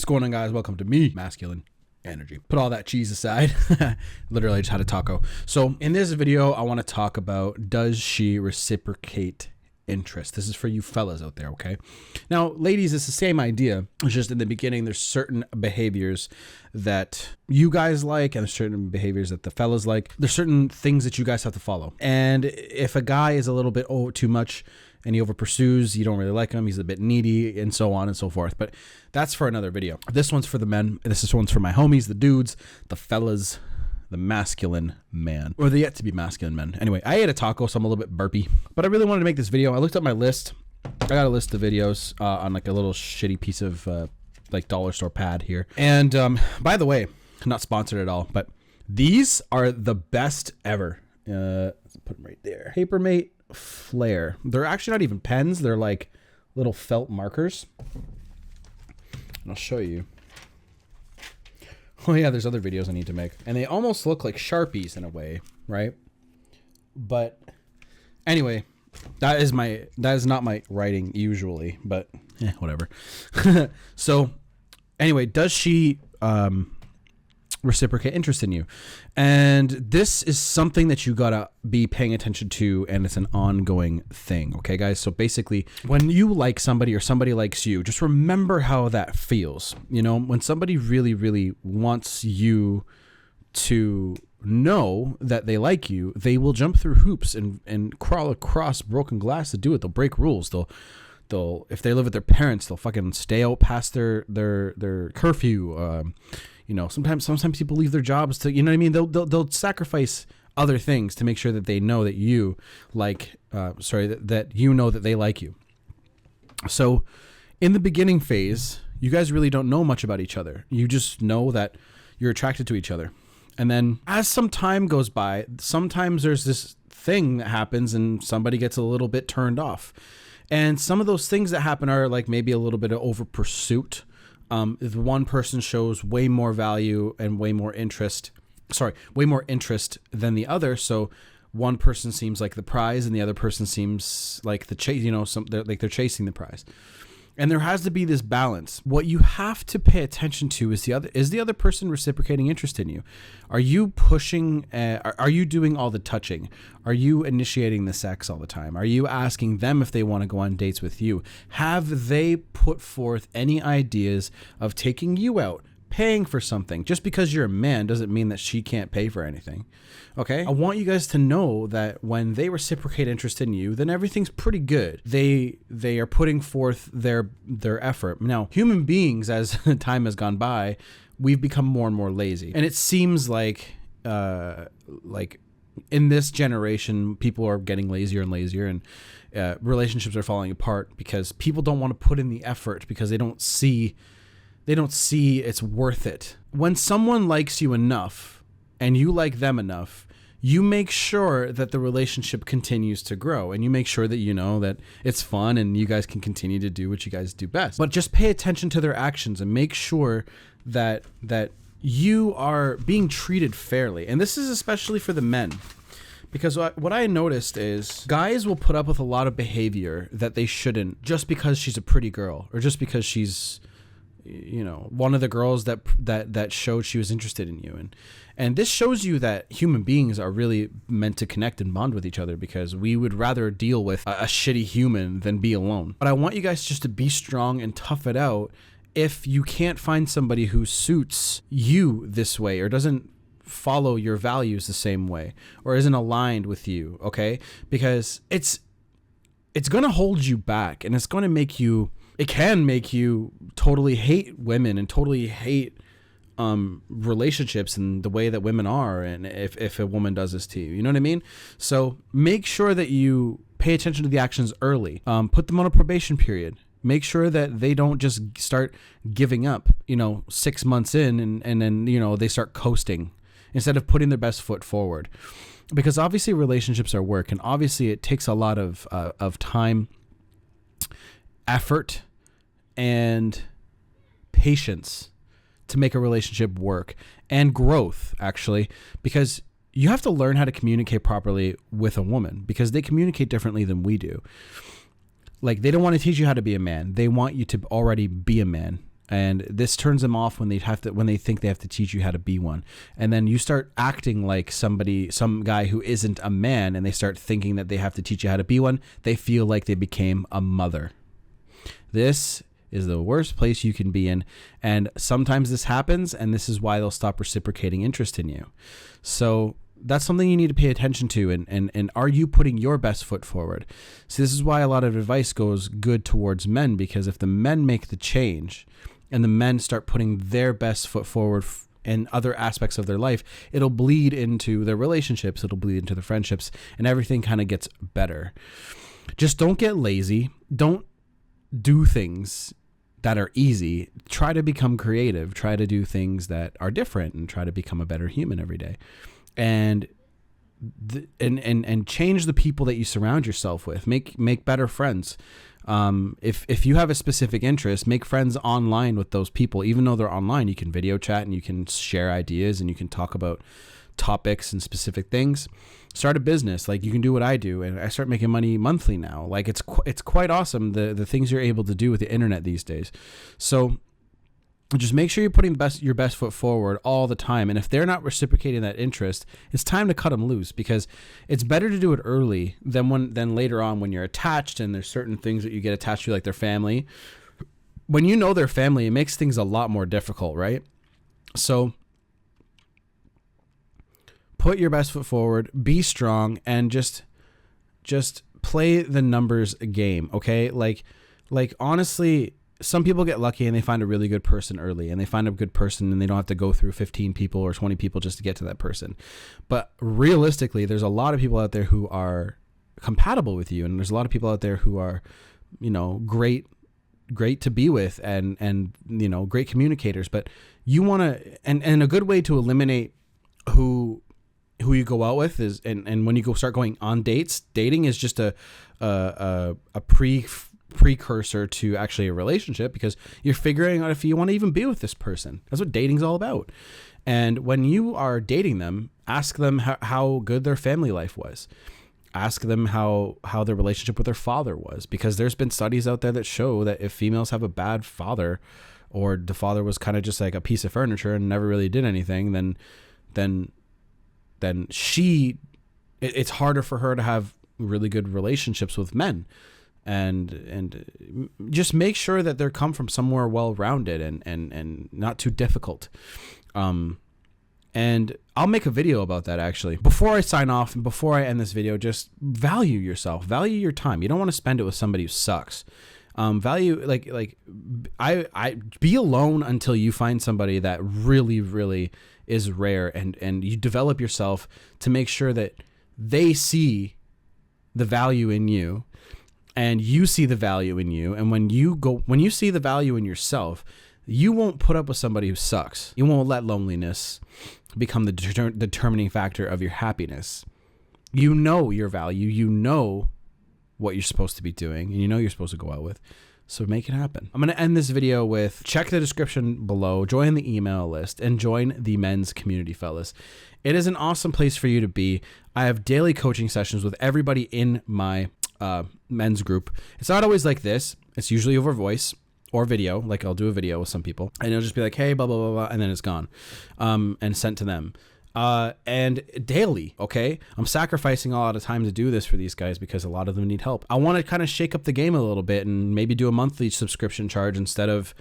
What's going on, guys? Welcome to me, Masculine Energy. Put all that cheese aside. Literally, I just had a taco. So in this video, I want to talk about, does she reciprocate interest? This is for you fellas out there, okay? Now, ladies, it's the same idea. It's just in the beginning, there's certain behaviors that you guys like, and there's certain behaviors that the fellas like. There's certain things that you guys have to follow. And if a guy is a little bit too much and he over pursues, you don't really like him, he's a bit needy, and so on and so forth. But that's for another video. This one's for the men. This one's for my homies, the dudes, the fellas, the masculine man, or the yet to be masculine men. Anyway, I ate a taco, so I'm a little bit burpy, but I really wanted to make this video. I looked up my list. I got a list of videos on like a little shitty piece of like dollar store pad here. And by the way, not sponsored at all, but these are the best ever. Let's put them right there. Papermate Flare. They're actually not even pens. They're like little felt markers. And I'll show you. Oh yeah, there's other videos I need to make. And they almost look like Sharpies in a way, right? But anyway, that is not my writing usually, but whatever. So anyway, does she reciprocate interest in you? And this is something that you gotta be paying attention to, and it's an ongoing thing. Okay, guys? So basically, when you like somebody or somebody likes you, just remember how that feels. You know, when somebody really, really wants you to know that they like you, they will jump through hoops and crawl across broken glass to do it. They'll break rules. They'll if they live with their parents, they'll fucking stay out past their curfew. You know, sometimes people leave their jobs to, you know what I mean? They'll sacrifice other things to make sure that they know that you like, that you know that they like you. So in the beginning phase, you guys really don't know much about each other. You just know that you're attracted to each other. And then as some time goes by, sometimes there's this thing that happens and somebody gets a little bit turned off. And some of those things that happen are like maybe a little bit of over pursuit. If one person shows way more value and way more interest than the other. So one person seems like the prize and the other person seems like the chase, you know, they're chasing the prize. And there has to be this balance. What you have to pay attention to is the other person reciprocating interest in you. Are you pushing? Are you doing all the touching? Are you initiating the sex all the time? Are you asking them if they want to go on dates with you? Have they put forth any ideas of taking you out, paying for something? Just because you're a man doesn't mean that she can't pay for anything. Okay? I want you guys to know that when they reciprocate interest in you, then everything's pretty good. They are putting forth their effort. Now, human beings, as time has gone by, we've become more and more lazy. And it seems like in this generation, people are getting lazier and lazier, and relationships are falling apart because people don't want to put in the effort because they don't see it's worth it. When someone likes you enough and you like them enough, you make sure that the relationship continues to grow, and you make sure that you know that it's fun and you guys can continue to do what you guys do best. But just pay attention to their actions and make sure that you are being treated fairly. And this is especially for the men. Because what I noticed is guys will put up with a lot of behavior that they shouldn't just because she's a pretty girl, or just because she's, you know, one of the girls that showed she was interested in you. And this shows you that human beings are really meant to connect and bond with each other, because we would rather deal with a shitty human than be alone. But I want you guys just to be strong and tough it out if you can't find somebody who suits you this way, or doesn't follow your values the same way, or isn't aligned with you, okay? Because it's going to hold you back, and it's going to make you, it can make you totally hate women and totally hate relationships and the way that women are, and if a woman does this to you, you know what I mean? So make sure that you pay attention to the actions early. Put them on a probation period. Make sure that they don't just start giving up, 6 months in and then, they start coasting instead of putting their best foot forward. Because obviously relationships are work, and obviously it takes a lot of time, effort, and patience to make a relationship work, and growth, actually, because you have to learn how to communicate properly with a woman, because they communicate differently than we do. Like, they don't want to teach you how to be a man. They want you to already be a man. And this turns them off when they think they have to teach you how to be one. And then you start acting like some guy who isn't a man, and they start thinking that they have to teach you how to be one. They feel like they became a mother. This is the worst place you can be in. And sometimes this happens, and this is why they'll stop reciprocating interest in you. So that's something you need to pay attention to. And are you putting your best foot forward? So this is why a lot of advice goes good towards men, because if the men make the change and the men start putting their best foot forward in other aspects of their life, it'll bleed into their relationships, it'll bleed into the friendships, and everything kind of gets better. Just don't get lazy. Don't do things that are easy. Try to become creative. Try to do things that are different, and try to become a better human every day. And change the people that you surround yourself with. Make better friends. If you have a specific interest, make friends online with those people. Even though they're online, you can video chat and you can share ideas and you can talk about topics and specific things. Start a business. Like, you can do what I do, and I start making money monthly now. Like, it's quite awesome, the things you're able to do with the internet these days. So just make sure you're putting your best foot forward all the time. And if they're not reciprocating that interest, it's time to cut them loose, because it's better to do it early than later on when you're attached and there's certain things that you get attached to, like their family. When you know their family, it makes things a lot more difficult, right? So put your best foot forward, be strong, and just play the numbers game, okay? Like honestly, some people get lucky and they find a really good person early, and they find a good person and they don't have to go through 15 people or 20 people just to get to that person. But realistically, there's a lot of people out there who are compatible with you, and there's a lot of people out there who are, great to be with and great communicators. But you want to, and a good way to eliminate who you go out with is, and when you start going on dates, dating is just a precursor to actually a relationship, because you're figuring out if you want to even be with this person. That's what dating's all about. And when you are dating them, ask them how good their family life was. Ask them how their relationship with their father was, because there's been studies out there that show that if females have a bad father, or the father was kind of just like a piece of furniture and never really did anything, then it's harder for her to have really good relationships with men. And just make sure that they come from somewhere well-rounded and not too difficult. And I'll make a video about that, actually. Before I sign off and before I end this video, just value yourself, value your time. You don't want to spend it with somebody who sucks. Value, I be alone until you find somebody that really, really is rare, and you develop yourself to make sure that they see the value in you, and you see the value in you. And when you see the value in yourself, you won't put up with somebody who sucks. You won't let loneliness become the determining factor of your happiness. You know your value. You know what you're supposed to be doing, and you know you're supposed to go out with. So make it happen. I'm going to end this video with, check the description below, join the email list, and join the men's community, fellas. It is an awesome place for you to be. I have daily coaching sessions with everybody in my men's group. It's not always like this. It's usually over voice or video. Like, I'll do a video with some people, and it'll just be like, hey, blah, blah, blah, blah, and then it's gone, and sent to them. And daily, okay? I'm sacrificing a lot of time to do this for these guys because a lot of them need help. I want to kind of shake up the game a little bit and maybe do a monthly subscription charge instead of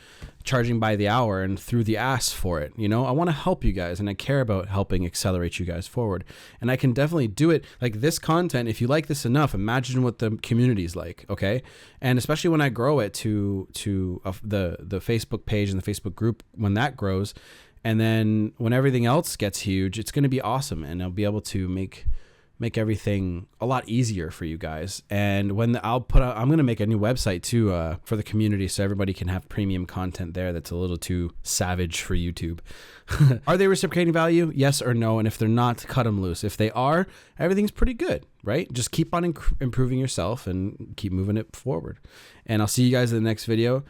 charging by the hour and through the ass for it. I want to help you guys, and I care about helping accelerate you guys forward. And I can definitely do it. Like, this content, if you like this enough, imagine what the community's like, okay? And especially when I grow it to the Facebook page and the Facebook group, when that grows, and then when everything else gets huge, it's going to be awesome. And I'll be able to make everything a lot easier for you guys. And when I'm going to make a new website too, for the community, so everybody can have premium content there that's a little too savage for YouTube. Are they reciprocating value? Yes or no? And if they're not, cut them loose. If they are, everything's pretty good, right? Just keep on improving yourself and keep moving it forward. And I'll see you guys in the next video.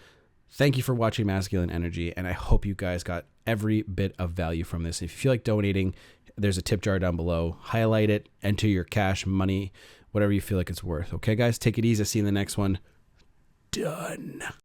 Thank you for watching Masculine Energy, and I hope you guys got every bit of value from this. If you feel like donating, there's a tip jar down below. Highlight it, enter your cash, money, whatever you feel like it's worth. Okay, guys, take it easy. See you in the next one. Done.